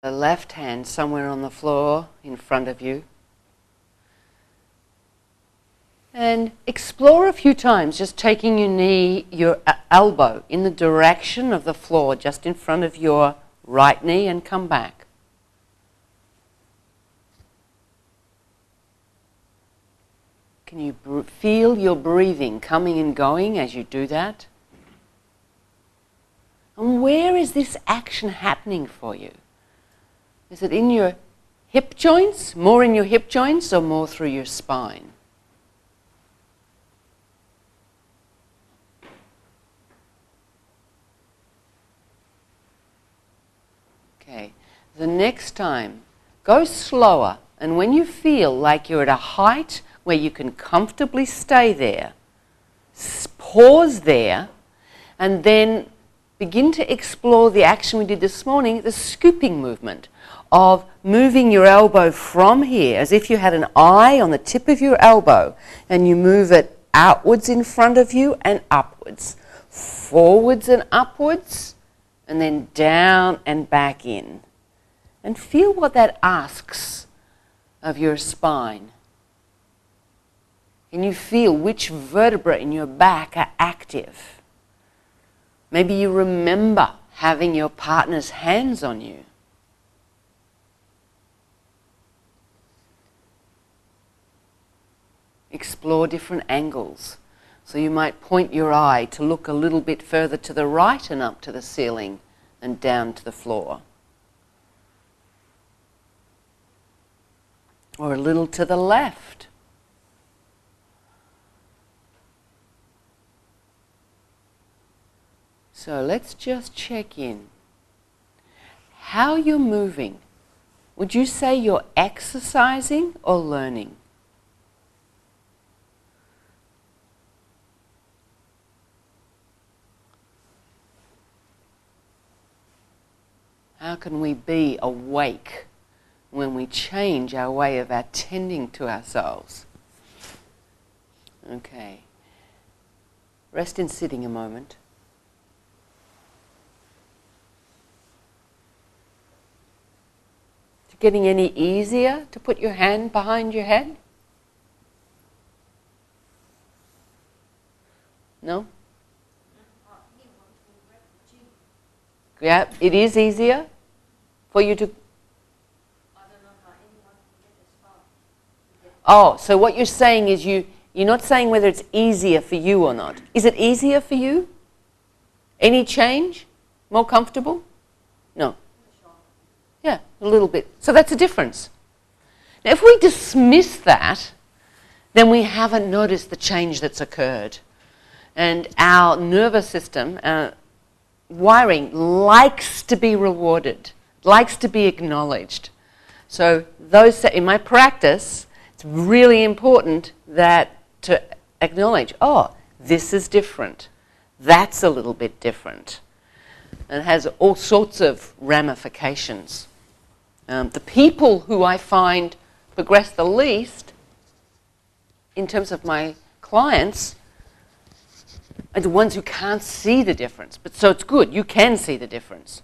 the left hand somewhere on the floor in front of you. And explore a few times, just taking your elbow in the direction of the floor, just in front of your right knee, and come back. Can you feel your breathing coming and going as you do that? And where is this action happening for you? Is it in your hip joints, more in your hip joints, or more through your spine? Okay, the next time, go slower, and when you feel like you're at a height where you can comfortably stay there, pause there, and then begin to explore the action we did this morning, the scooping movement of moving your elbow from here, as if you had an eye on the tip of your elbow, and you move it outwards in front of you and upwards, forwards and upwards, and then down and back in. And feel what that asks of your spine. Can you feel which vertebrae in your back are active? Maybe you remember having your partner's hands on you. Explore different angles. So you might point your eye to look a little bit further to the right and up to the ceiling and down to the floor. Or a little to the left. So let's just check in. How you're moving. Would you say you're exercising or learning? How can we be awake when we change our way of attending to ourselves? Okay. Rest in sitting a moment. Is it getting any easier to put your hand behind your head? No? Yeah, it is easier for you to... Oh, so what you're saying is you're not saying whether it's easier for you or not. Is it easier for you? Any change? More comfortable? No. Yeah, a little bit. So that's a difference. Now, if we dismiss that, then we haven't noticed the change that's occurred. And our nervous system, wiring, likes to be rewarded, likes to be acknowledged. So in my practice, it's really important that to acknowledge, oh, this is different. That's a little bit different. And it has all sorts of ramifications. The people who I find progress the least, in terms of my clients, are the ones who can't see the difference. But so it's good, you can see the difference.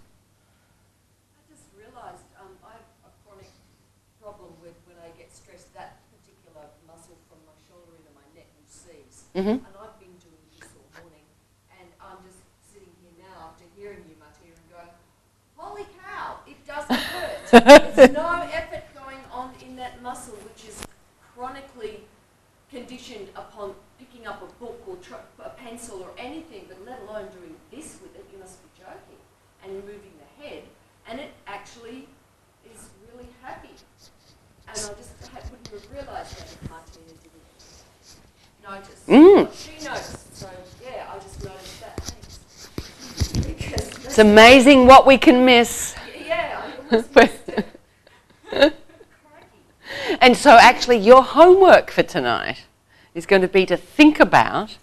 I just realised I have a chronic problem with when I get stressed, that particular muscle from my shoulder into my neck and sees. Mm-hmm. And I've been doing this all morning, and I'm just sitting here now after hearing you, Martina, and going, holy cow, it doesn't hurt. There's no effort going on in that muscle, which is chronically conditioned upon picking up a book or a pencil or anything, but let alone doing this with it. You must be joking. And you're moving the head, and it actually is really happy. And I just wouldn't have realised that if Martina didn't notice. What she noticed. So yeah, I just noticed that. Thanks. It's amazing what we can miss. Yeah, I almost missed it. And so actually your homework for tonight is going to be to think about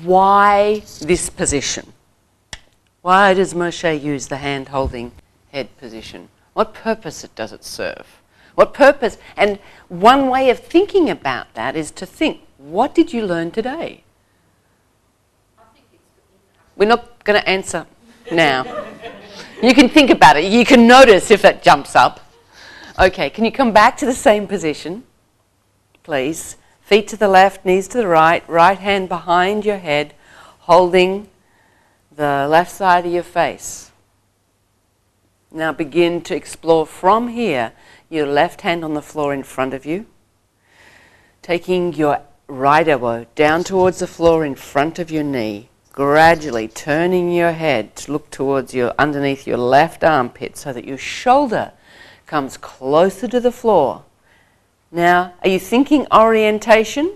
why this position. Why does Moshe use the hand-holding head position? What purpose does it serve? What purpose? And one way of thinking about that is to think, what did you learn today? I think it's We're not going to answer now. You can think about it. You can notice if it jumps up. Okay, can you come back to the same position, please? Feet to the left, knees to the right, right hand behind your head, holding the left side of your face. Now begin to explore from here, your left hand on the floor in front of you, taking your right elbow down towards the floor in front of your knee, gradually turning your head to look towards underneath your left armpit so that your shoulder comes closer to the floor. Now, are you thinking orientation,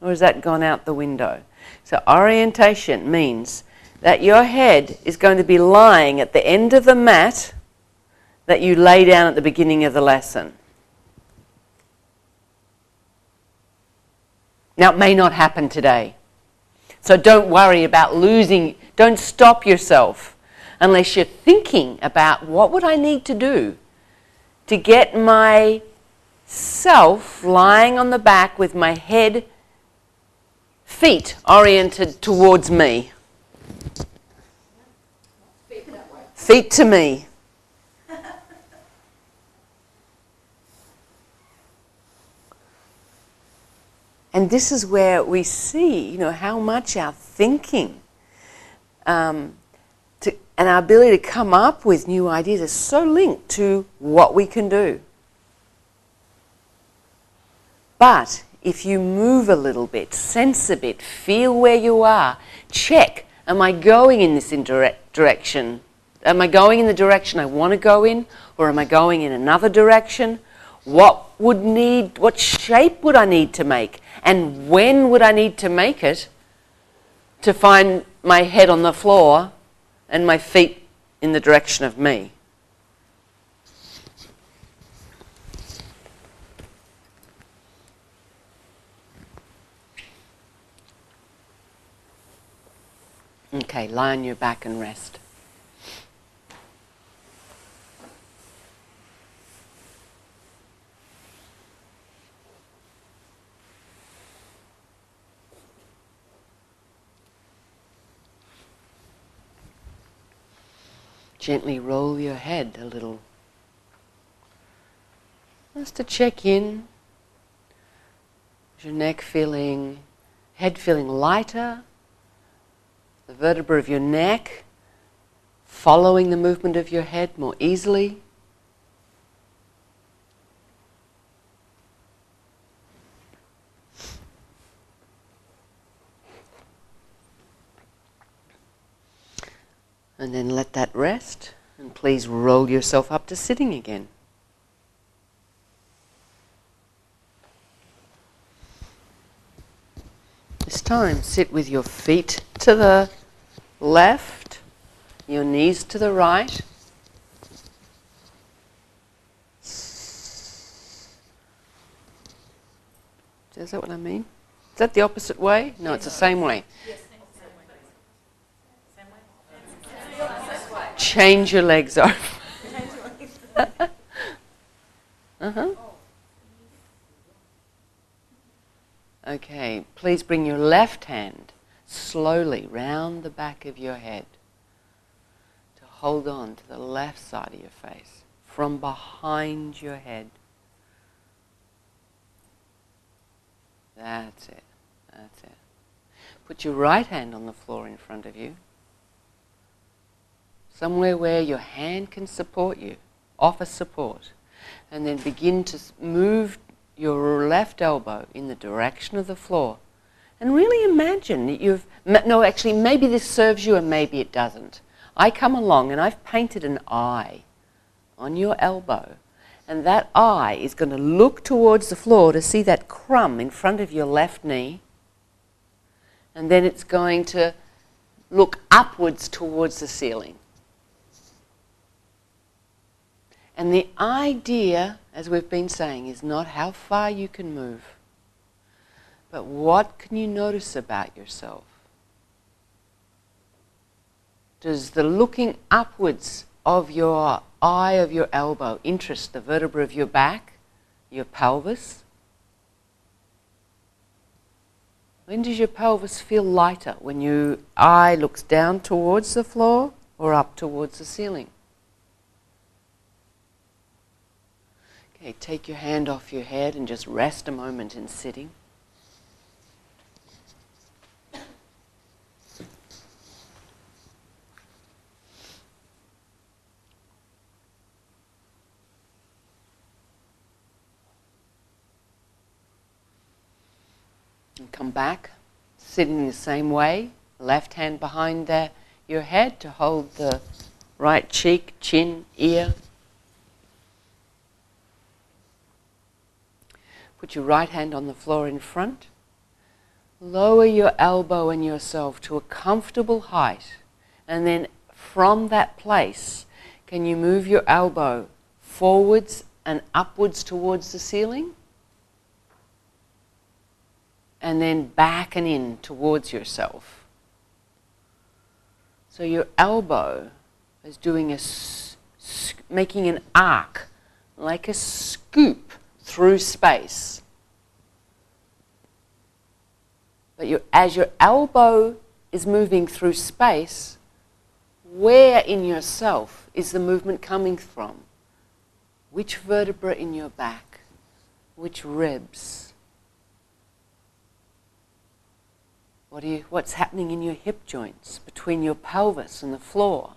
or has that gone out the window? So orientation means that your head is going to be lying at the end of the mat that you lay down at the beginning of the lesson. Now, it may not happen today. So don't worry about losing, don't stop yourself unless you're thinking about what would I need to do to get myself lying on the back with my head, feet oriented towards me. Feet to me. And this is where we see, how much our thinking and our ability to come up with new ideas is so linked to what we can do. But if you move a little bit, sense a bit, feel where you are, check, am I going in this direction? Am I going in the direction I want to go in, or am I going in another direction? What shape would I need to make? And when would I need to make it to find my head on the floor and my feet in the direction of me? Okay, lie on your back and rest. Gently roll your head a little. Just to check in. Is your head feeling lighter? The vertebra of your neck following the movement of your head more easily? And then let that rest, and please roll yourself up to sitting again. This time, sit with your feet to the left, your knees to the right. Is that what I mean? Is that the opposite way? No, it's the same way. Change your legs over. Okay, please bring your left hand slowly round the back of your head to hold on to the left side of your face from behind your head. That's it. That's it. Put your right hand on the floor in front of you, somewhere where your hand can support you, offer support, and then begin to move your left elbow in the direction of the floor. And really imagine that maybe this serves you and maybe it doesn't. I come along and I've painted an eye on your elbow, and that eye is going to look towards the floor to see that crumb in front of your left knee, and then it's going to look upwards towards the ceiling. And the idea, as we've been saying, is not how far you can move, but what can you notice about yourself? Does the looking upwards of your eye of your elbow interest the vertebra of your back, your pelvis? When does your pelvis feel lighter? When your eye looks down towards the floor or up towards the ceiling? Okay, take your hand off your head and just rest a moment in sitting. And come back, sitting in the same way, left hand behind your head to hold the right cheek, chin, ear. Put your right hand on the floor in front. Lower your elbow and yourself to a comfortable height. And then from that place, can you move your elbow forwards and upwards towards the ceiling? And then back and in towards yourself. So your elbow is doing making an arc, like a scoop through space. But as your elbow is moving through space, where in yourself is the movement coming from? Which vertebra in your back? Which ribs? What's happening in your hip joints, between your pelvis and the floor?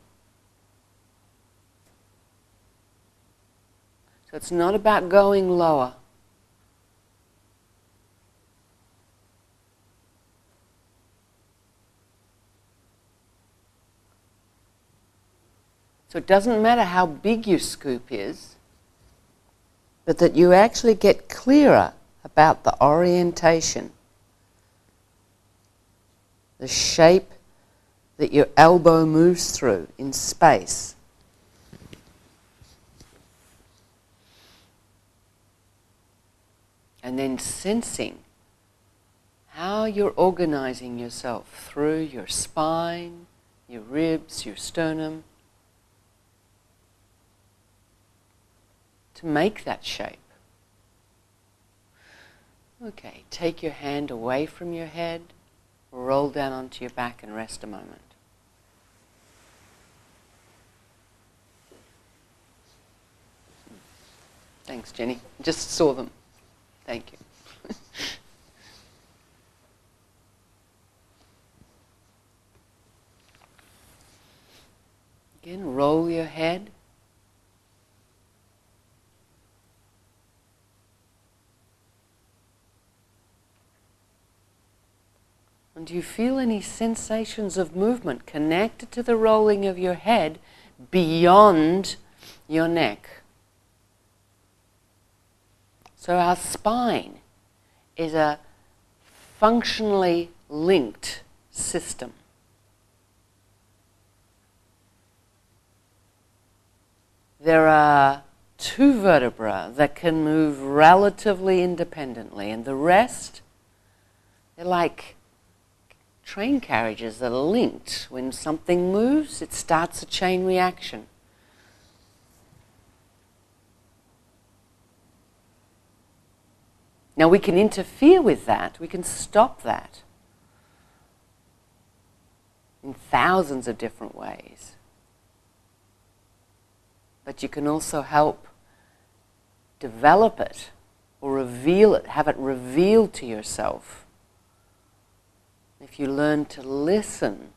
So it's not about going lower. So it doesn't matter how big your scoop is, but that you actually get clearer about the orientation, the shape that your elbow moves through in space. And then sensing how you're organizing yourself through your spine, your ribs, your sternum, to make that shape. Okay, take your hand away from your head, roll down onto your back and rest a moment. Thanks, Jenny. Just saw them. Thank you. Again, roll your head. And do you feel any sensations of movement connected to the rolling of your head beyond your neck? So our spine is a functionally linked system. There are 2 vertebrae that can move relatively independently, and the rest, they're like train carriages that are linked. When something moves, it starts a chain reaction. Now we can interfere with that, we can stop that in thousands of different ways. But you can also help develop it or reveal it, have it revealed to yourself. If you learn to listen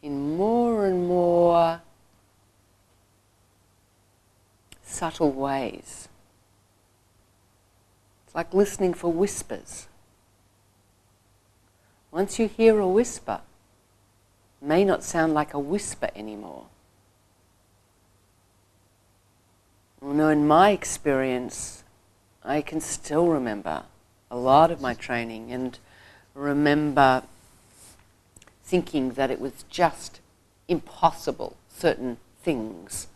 in more and more subtle ways. It's like listening for whispers. Once you hear a whisper, it may not sound like a whisper anymore. Well, no, in my experience, I can still remember a lot of my training and remember thinking that it was just impossible, certain things.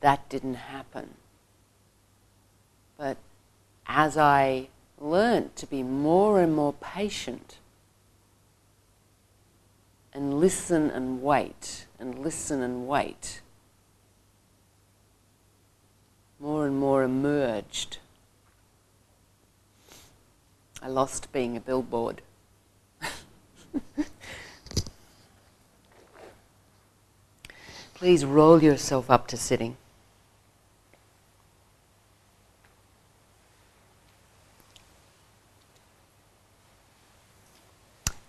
That didn't happen. But as I learned to be more and more patient and listen and wait, more and more emerged. I lost being a billboard. Please roll yourself up to sitting.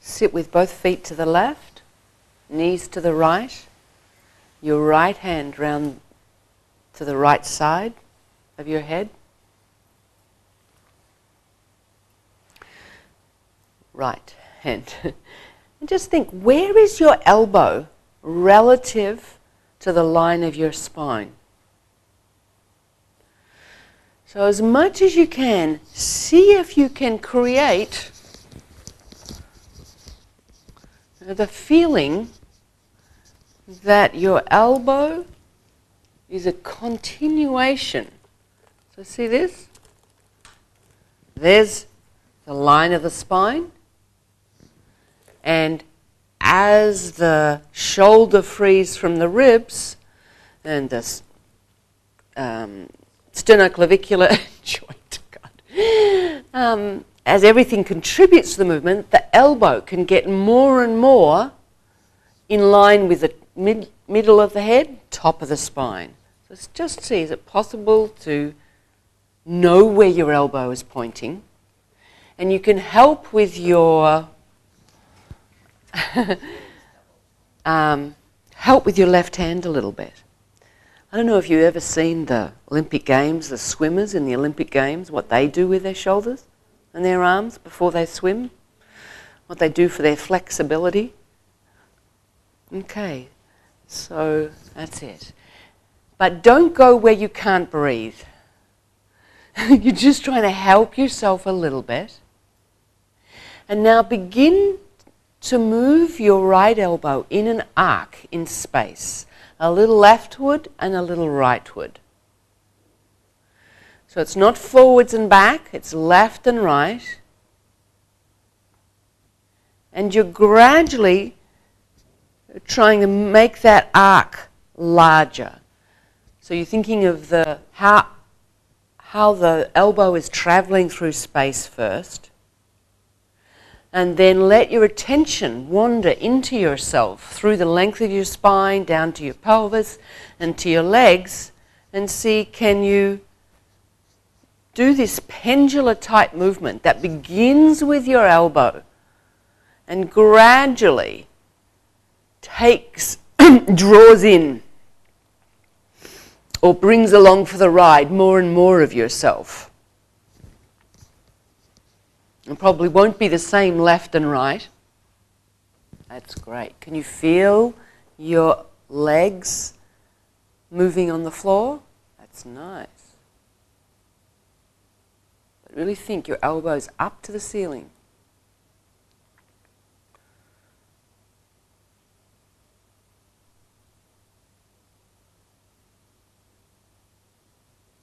Sit with both feet to the left, knees to the right, your right hand round to the right side of your head. Right hand. And just think, where is your elbow relative to the line of your spine? So as much as you can, see if you can create the feeling that your elbow is a continuation. So see this? There's the line of the spine. And as the shoulder frees from the ribs and the sternoclavicular joint, as everything contributes to the movement, the elbow can get more and more in line with the middle of the head, top of the spine. So let's just see, is it possible to know where your elbow is pointing? And you can help with your help with your left hand a little bit. I don't know if you've ever seen the Olympic Games, the swimmers in the Olympic Games, what they do with their shoulders and their arms before they swim, what they do for their flexibility. Okay, so that's it. But don't go where you can't breathe. You're just trying to help yourself a little bit. And now begin to move your right elbow in an arc in space, a little leftward and a little rightward. So it's not forwards and back, it's left and right. And you're gradually trying to make that arc larger. So you're thinking of how the elbow is traveling through space first. And then let your attention wander into yourself through the length of your spine, down to your pelvis and to your legs, and see, can you do this pendular type movement that begins with your elbow and gradually draws in or brings along for the ride more and more of yourself. It probably won't be the same left and right. That's great. Can you feel your legs moving on the floor? That's nice. But really think your elbows up to the ceiling.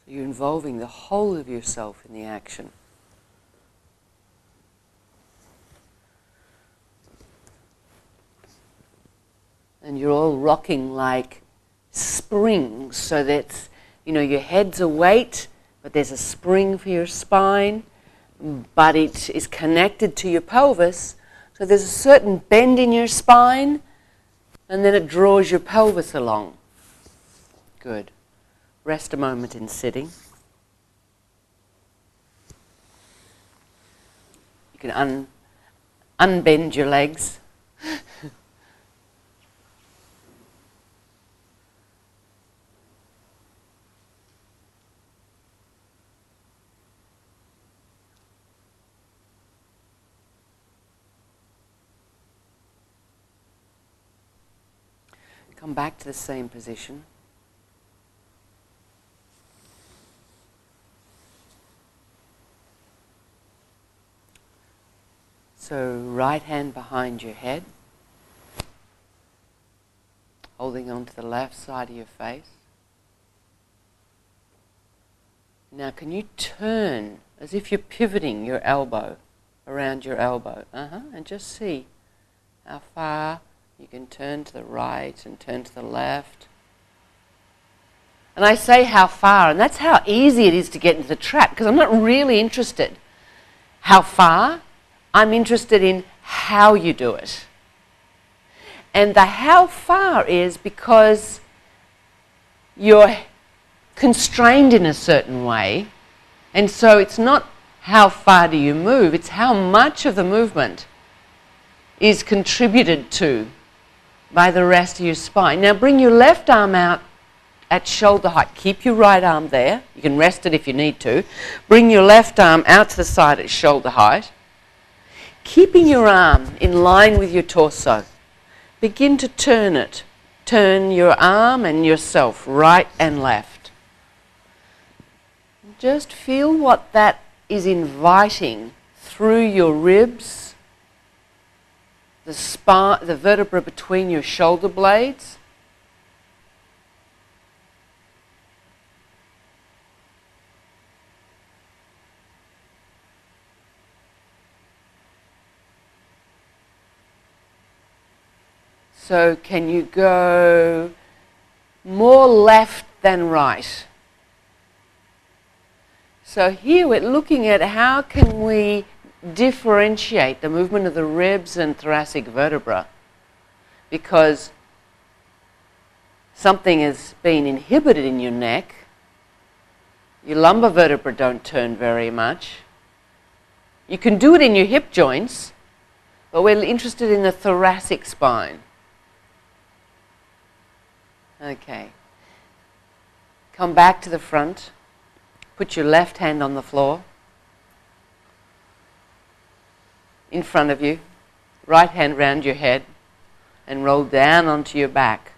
So you're involving the whole of yourself in the action. And you're all rocking like springs, so that's, your head's a weight, but there's a spring for your spine, but it is connected to your pelvis, so there's a certain bend in your spine, and then it draws your pelvis along. Good. Rest a moment in sitting. You can unbend your legs. Come back to the same position. So right hand behind your head, holding on to the left side of your face. Now can you turn as if you're pivoting your elbow around your elbow, and just see how far you can turn to the right and turn to the left. And I say how far, and that's how easy it is to get into the trap, because I'm not really interested how far. I'm interested in how you do it. And the how far is because you're constrained in a certain way, and so it's not how far do you move, it's how much of the movement is contributed to by the rest of your spine. Now bring your left arm out at shoulder height. Keep your right arm there. You can rest it if you need to. Bring your left arm out to the side at shoulder height. Keeping your arm in line with your torso. Begin to turn it. Turn your arm and yourself right and left. Just feel what that is inviting through your ribs, the spine, the vertebra between your shoulder blades. So can you go more left than right? So here we're looking at how can we differentiate the movement of the ribs and thoracic vertebra, because something has been inhibited in your neck. Your lumbar vertebra don't turn very much. You can do it in your hip joints, but we're interested in the thoracic spine. Okay. Come back to the front. Put your left hand on the floor in front of you. Right hand round your head and roll down onto your back.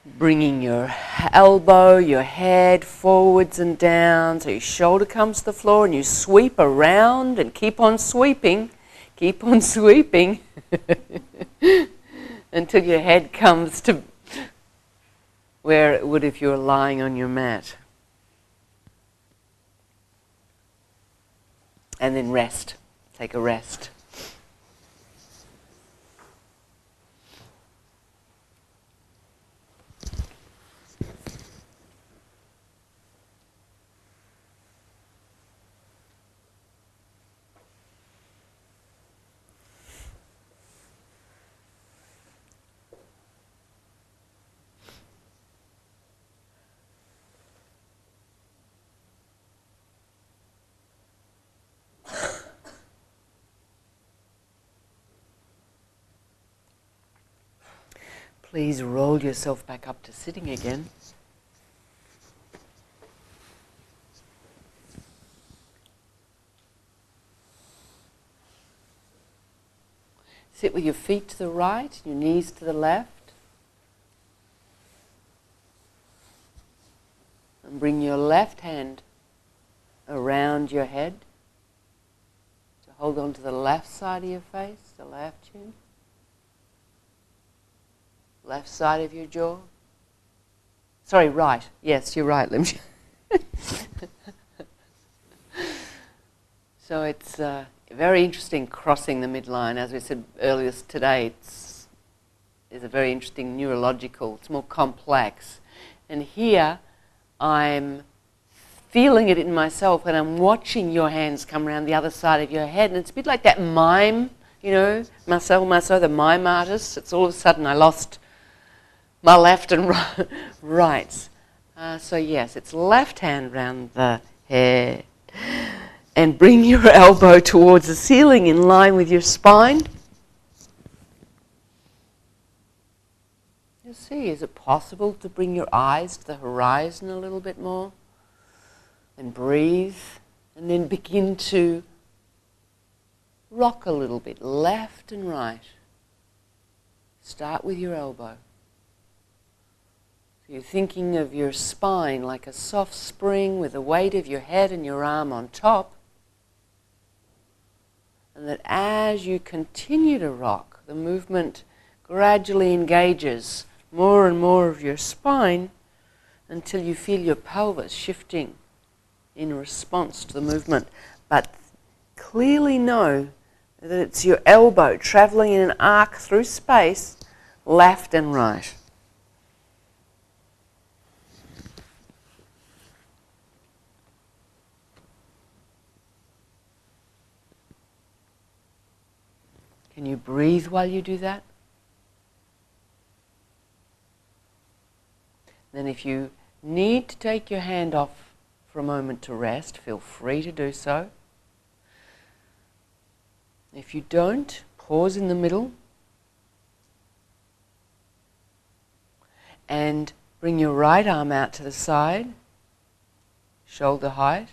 Bringing your elbow, your head forwards and down so your shoulder comes to the floor, and you sweep around and keep on sweeping. Keep on sweeping until your head comes to where it would if you were lying on your mat. And then rest. Take a rest. Please roll yourself back up to sitting again. Sit with your feet to the right, your knees to the left. And bring your left hand around your head to hold on to the left side of your face, the left chin. Left side of your jaw. Sorry, right. Yes, you're right, Lim. So it's very interesting crossing the midline. As we said earlier today, it's a very interesting neurological, it's more complex. And here I'm feeling it in myself, and I'm watching your hands come around the other side of your head. And it's a bit like that mime, you know, Marcel, the mime artist. It's all of a sudden I lost my left and right. So yes, it's left hand round the head. And bring your elbow towards the ceiling in line with your spine. You see, is it possible to bring your eyes to the horizon a little bit more? And breathe. And then begin to rock a little bit, left and right. Start with your elbow. You're thinking of your spine like a soft spring with the weight of your head and your arm on top. And that as you continue to rock, the movement gradually engages more and more of your spine until you feel your pelvis shifting in response to the movement. But clearly know that it's your elbow traveling in an arc through space, left and right. Can you breathe while you do that? Then if you need to take your hand off for a moment to rest, feel free to do so. If you don't, pause in the middle and bring your right arm out to the side, shoulder height.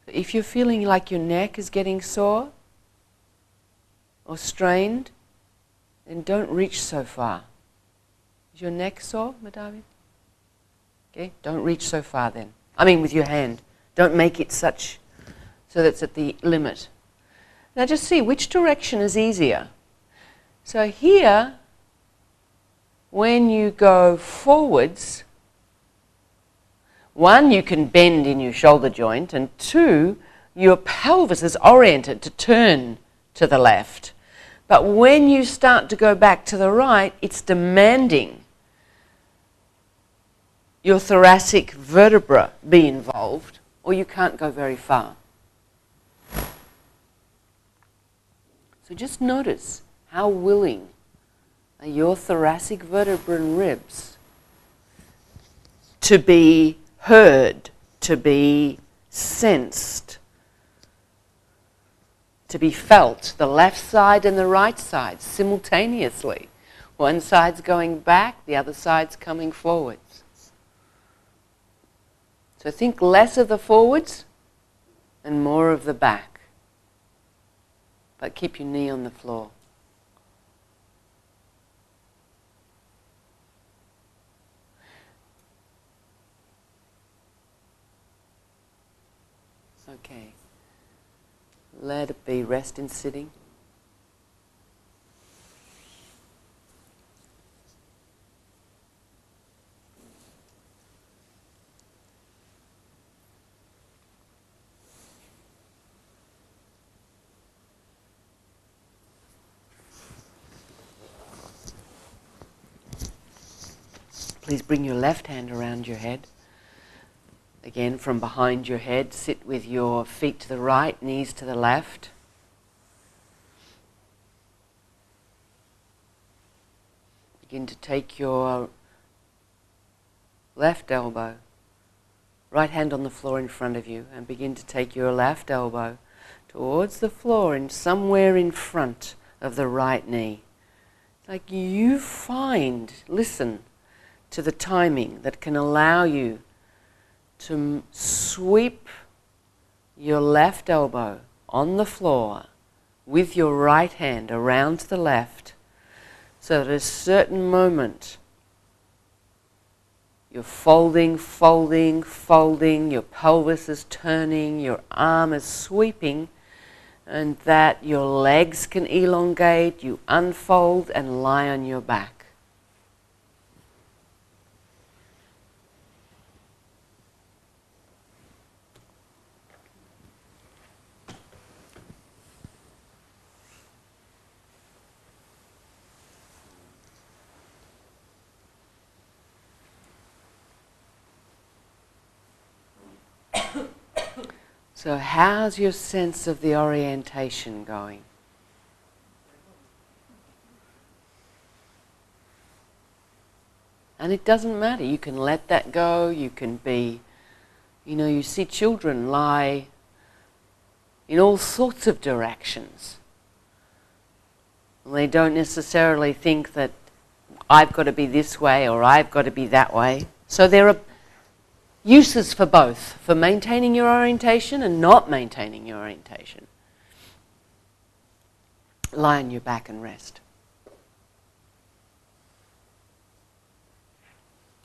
If you're feeling like your neck is getting sore or strained, then don't reach so far. Is your neck sore, Madhavi? Okay, don't reach so far then. I mean with your hand. Don't make it such so that it's at the limit. Now just see which direction is easier. So here, when you go forwards, one, you can bend in your shoulder joint, and two, your pelvis is oriented to turn to the left. But when you start to go back to the right, it's demanding your thoracic vertebra be involved, or you can't go very far. So just notice how willing are your thoracic vertebra and ribs to be heard, to be sensed, to be felt, the left side and the right side simultaneously. One side's going back, the other side's coming forwards. So think less of the forwards and more of the back. But keep your knee on the floor. Okay. Let it be. Rest in sitting. Please bring your left hand around your head. Again, from behind your head, sit with your feet to the right, knees to the left. Begin to take your left elbow, right hand on the floor in front of you, and begin to take your left elbow towards the floor and somewhere in front of the right knee. Like you find, listen to the timing that can allow you to sweep your left elbow on the floor with your right hand around to the left, so that at a certain moment you're folding, folding, folding, your pelvis is turning, your arm is sweeping, and that your legs can elongate, you unfold and lie on your back. So how's your sense of the orientation going? And it doesn't matter. You can let that go. You can be, you see children lie in all sorts of directions. And they don't necessarily think that I've got to be this way or I've got to be that way. So there are uses for both, for maintaining your orientation and not maintaining your orientation. Lie on your back and rest.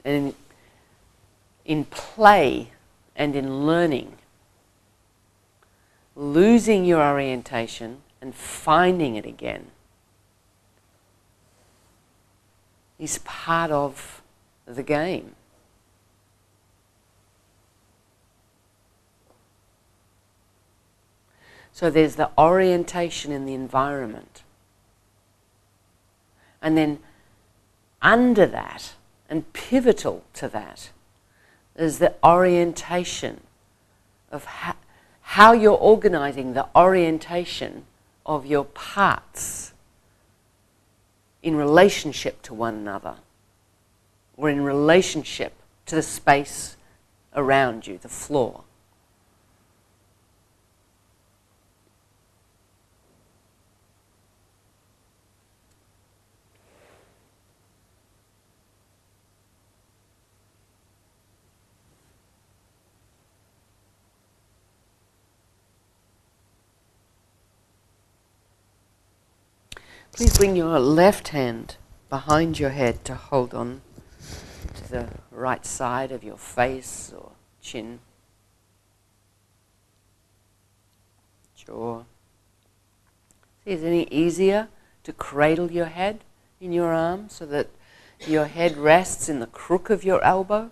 And in play and in learning, losing your orientation and finding it again is part of the game. So there's the orientation in the environment. And then under that, and pivotal to that, is the orientation of how you're organizing the orientation of your parts in relationship to one another, or in relationship to the space around you, the floor. Please bring your left hand behind your head to hold on to the right side of your face or chin, jaw. See, is it any easier to cradle your head in your arm so that your head rests in the crook of your elbow?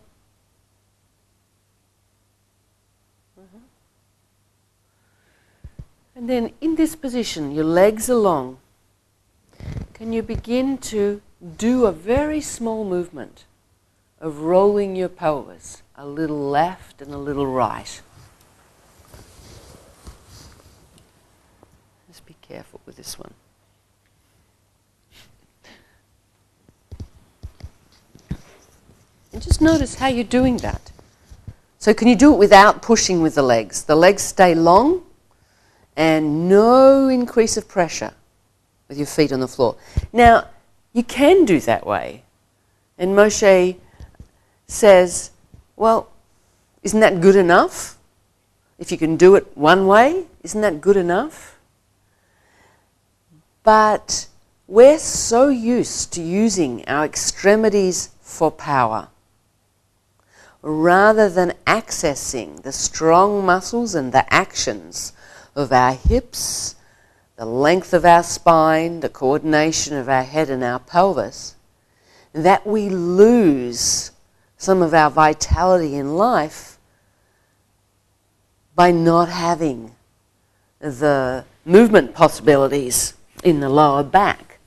And then in this position, your legs are long. Can you begin to do a very small movement of rolling your pelvis a little left and a little right? Just be careful with this one. And just notice how you're doing that. So can you do it without pushing with the legs? The legs stay long and no increase of pressure with your feet on the floor. Now, you can do that way. And Moshe says, well, isn't that good enough? If you can do it one way, isn't that good enough? But we're so used to using our extremities for power, rather than accessing the strong muscles and the actions of our hips, the length of our spine, the coordination of our head and our pelvis, that we lose some of our vitality in life by not having the movement possibilities in the lower back.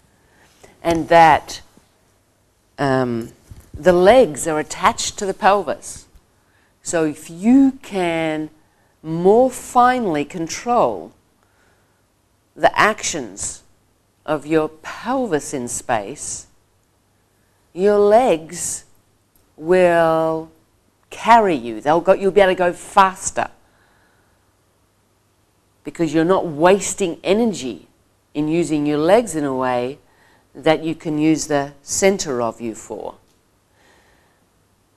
And that the legs are attached to the pelvis. So if you can more finely control the actions of your pelvis in space, your legs will carry you. You'll be able to go faster because you're not wasting energy in using your legs in a way that you can use the center of you for.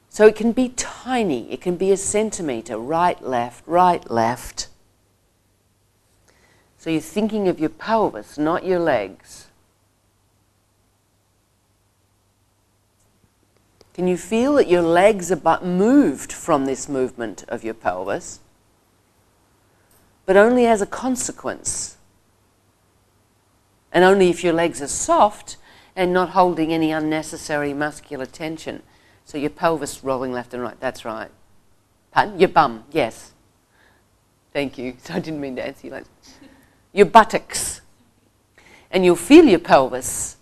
So it can be tiny. It can be a centimeter, right, left, right, left. So you're thinking of your pelvis, not your legs. Can you feel that your legs are moved from this movement of your pelvis, but only as a consequence? And only if your legs are soft and not holding any unnecessary muscular tension. So your pelvis rolling left and right, that's right. Pardon? Your bum, yes. Thank you. So I didn't mean to answer you like that. Your buttocks. And you'll feel your pelvis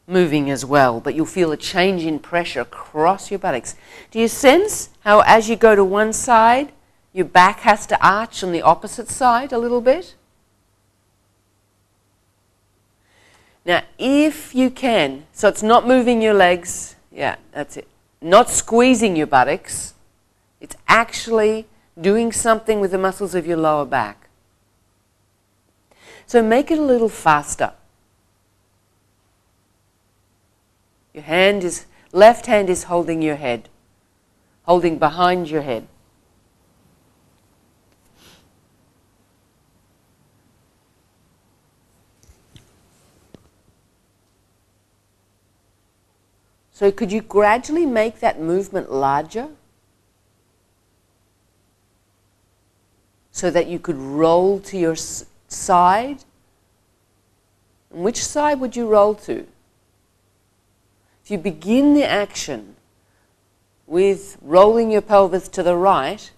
moving as well, but you'll feel a change in pressure across your buttocks. Do you sense how as you go to one side, your back has to arch on the opposite side a little bit? Now, if you can, so it's not moving your legs, yeah, that's it. Not squeezing your buttocks, it's actually doing something with the muscles of your lower back. So make it a little faster. Your left hand is holding your head, holding behind your head. So could you gradually make that movement larger so that you could roll to your side? And which side would you roll to? If you begin the action with rolling your pelvis to the right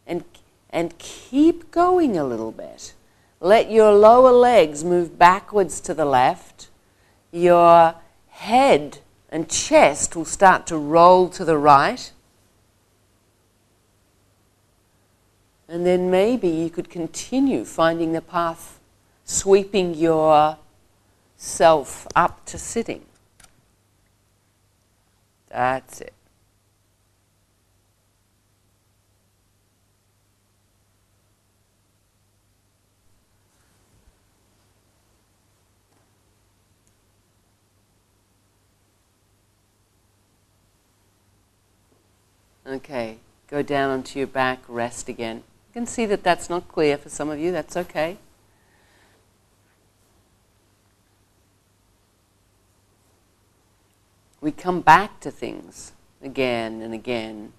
and keep going a little bit, let your lower legs move backwards to the left, your head and chest will start to roll to the right. And then maybe you could continue finding the path, sweeping your self up to sitting. That's it. Okay, go down onto your back, rest again. You can see that that's not clear for some of you, that's okay. We come back to things again and again.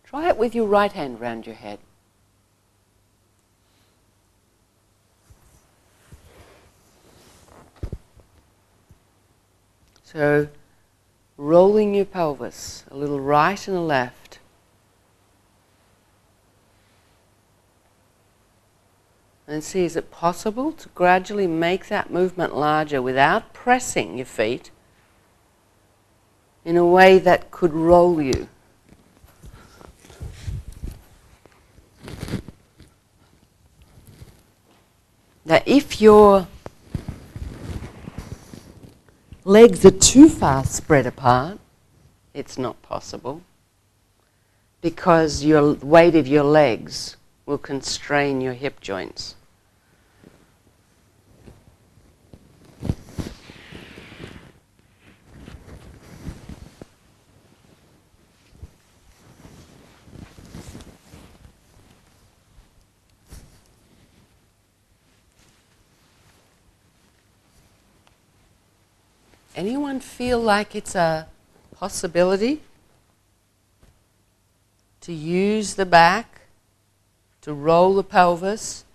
Try it with your right hand round your head. So, rolling your pelvis, a little right and a left. And see, is it possible to gradually make that movement larger without pressing your feet in a way that could roll you? Now, if your legs are too far spread apart, it's not possible, because your weight of your legs will constrain your hip joints. Anyone feel like it's a possibility to use the back, to roll the pelvis,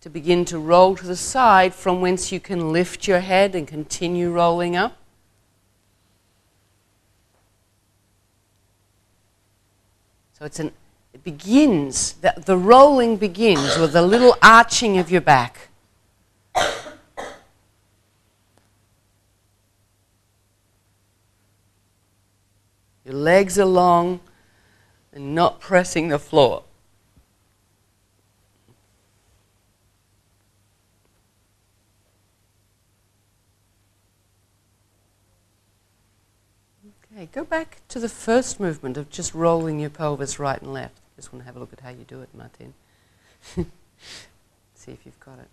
to begin to roll to the side from whence you can lift your head and continue rolling up? So it begins, the rolling begins with a little arching of your back. Your legs are long and not pressing the floor. Okay, go back to the first movement of just rolling your pelvis right and left. Just want to have a look at how you do it, Martin. See if you've got it.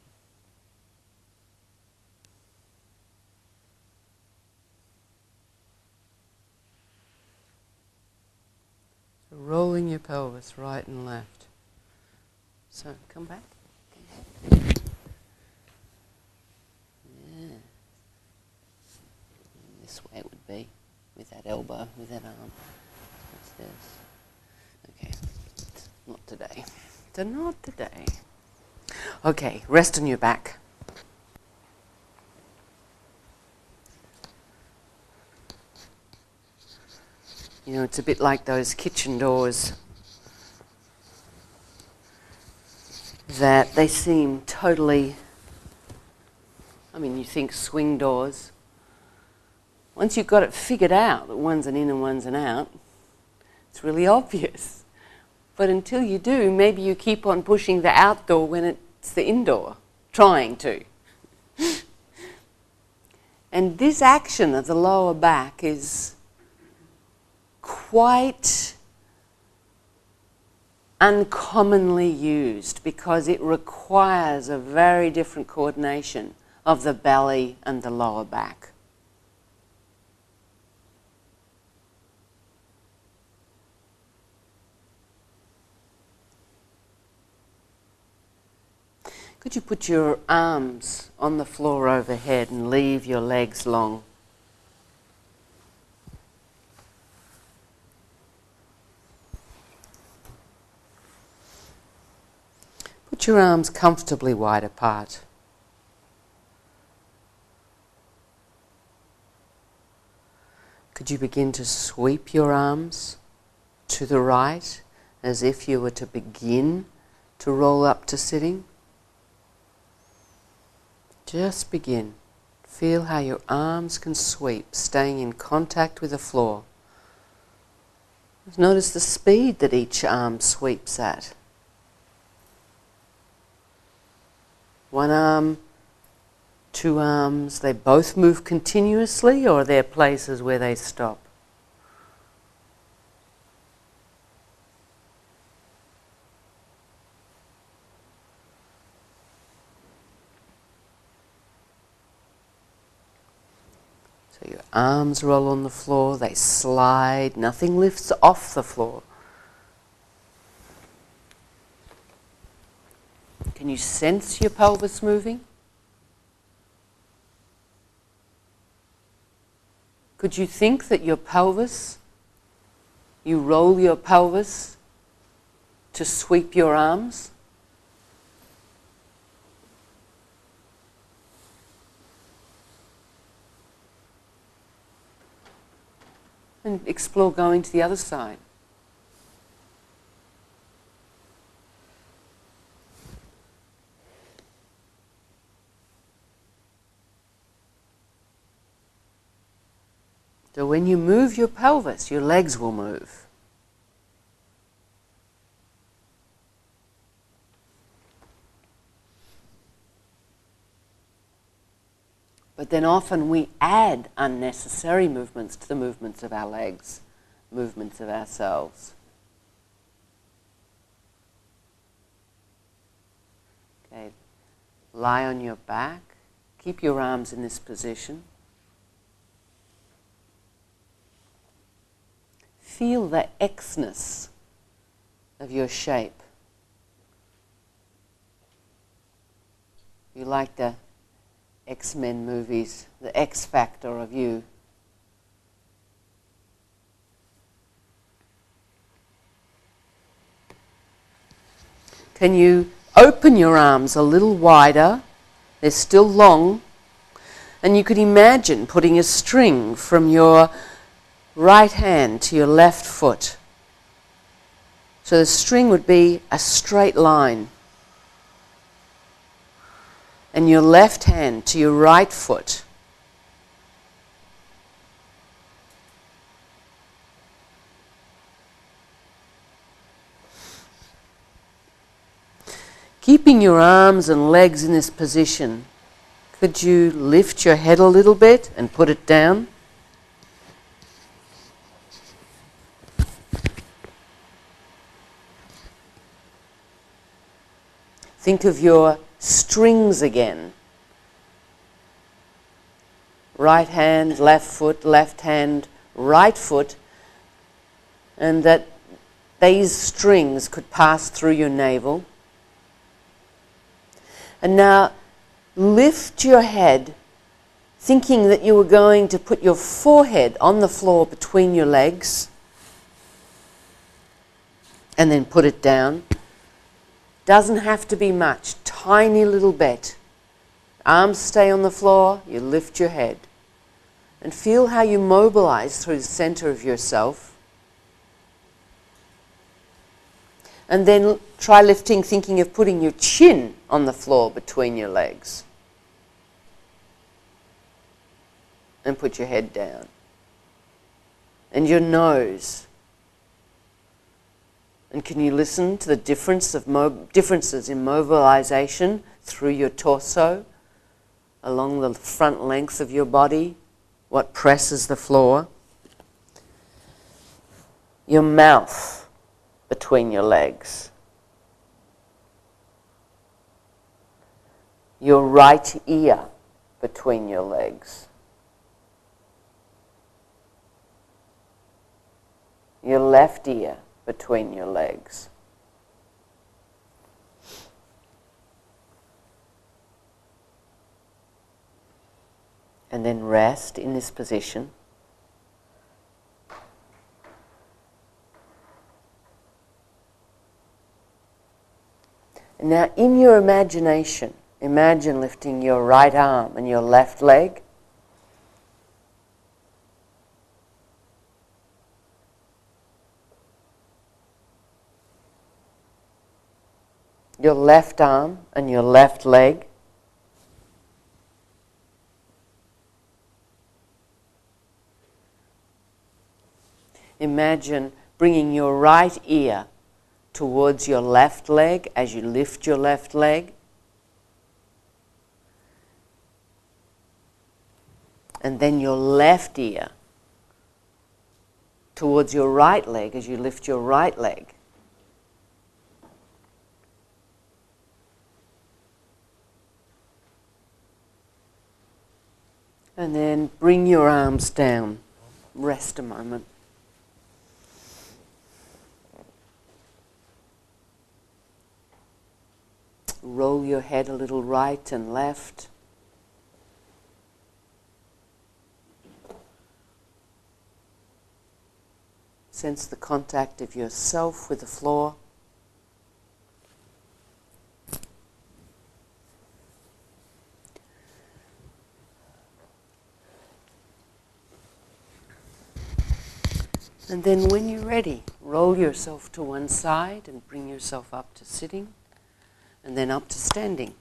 Rolling your pelvis right and left. So, come back. Yeah. This way it would be, with that elbow, with that arm. What's this? Okay, not today. Not today. Okay, rest on your back. You know, it's a bit like those kitchen doors that they seem totally, I mean, you think swing doors. Once you've got it figured out that one's an in and one's an out, it's really obvious. But until you do, maybe you keep on pushing the out door when it's the indoor, trying to. And this action of the lower back is quite uncommonly used because it requires a very different coordination of the belly and the lower back. Could you put your arms on the floor overhead and leave your legs long? Put your arms comfortably wide apart. Could you begin to sweep your arms to the right as if you were to begin to roll up to sitting? Just begin. Feel how your arms can sweep, staying in contact with the floor. Notice the speed that each arm sweeps at. One arm, two arms, they both move continuously, or are there places where they stop? So your arms roll on the floor, they slide, nothing lifts off the floor. Can you sense your pelvis moving? Could you think that your pelvis, you roll your pelvis to sweep your arms? And explore going to the other side. So when you move your pelvis, your legs will move. But then often we add unnecessary movements to the movements of our legs, movements of ourselves. Okay, lie on your back, keep your arms in this position. Feel the X-ness of your shape. You like the X-Men movies, the X factor of you. Can you open your arms a little wider? They're still long. And you could imagine putting a string from your right hand to your left foot. So the string would be a straight line. And your left hand to your right foot. Keeping your arms and legs in this position, could you lift your head a little bit and put it down? Think of your strings again. Right hand, left foot, left hand, right foot, and that these strings could pass through your navel. And now lift your head, thinking that you were going to put your forehead on the floor between your legs, and then put it down. Doesn't have to be much, tiny little bit. Arms stay on the floor, you lift your head. And feel how you mobilize through the center of yourself. And then try lifting, thinking of putting your chin on the floor between your legs. And put your head down. And your nose. And can you listen to the differences in mobilization through your torso, along the front length of your body, what presses the floor? Your mouth between your legs. Your right ear between your legs. Your left ear between your legs. And then rest in this position. And now in your imagination, imagine lifting your right arm and your left leg. Your left arm and your left leg. imagine bringing your right ear towards your left leg as you lift your left leg. And then your left ear towards your right leg as you lift your right leg. And then bring your arms down. Rest a moment. Roll your head a little right and left. Sense the contact of yourself with the floor. And then when you're ready, roll yourself to one side and bring yourself up to sitting, and then up to standing.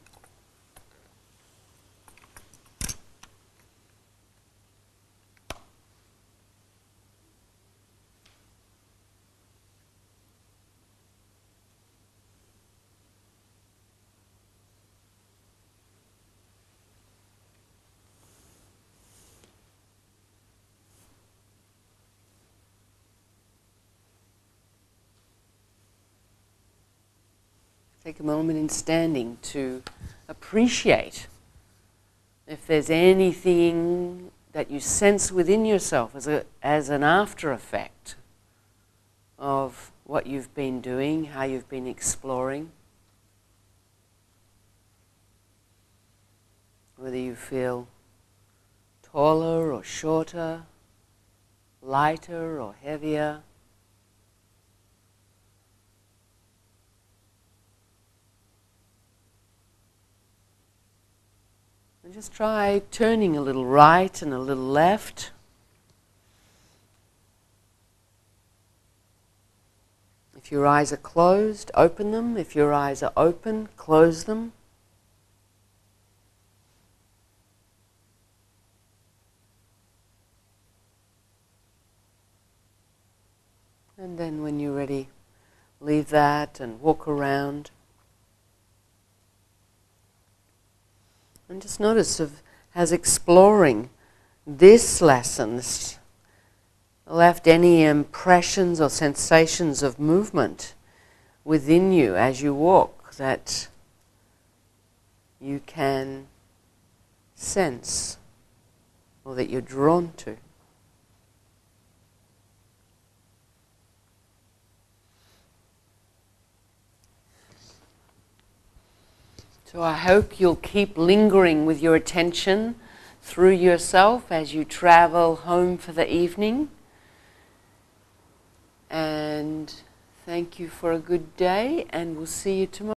Take a moment in standing to appreciate if there's anything that you sense within yourself as an after effect of what you've been doing, how you've been exploring. Whether you feel taller or shorter, lighter or heavier. And just try turning a little right and a little left. If your eyes are closed, open them. If your eyes are open, close them. And then when you're ready, leave that and walk around. And just notice has exploring this lesson left any impressions or sensations of movement within you as you walk that you can sense or that you're drawn to. So I hope you'll keep lingering with your attention through yourself as you travel home for the evening. And thank you for a good day, and we'll see you tomorrow.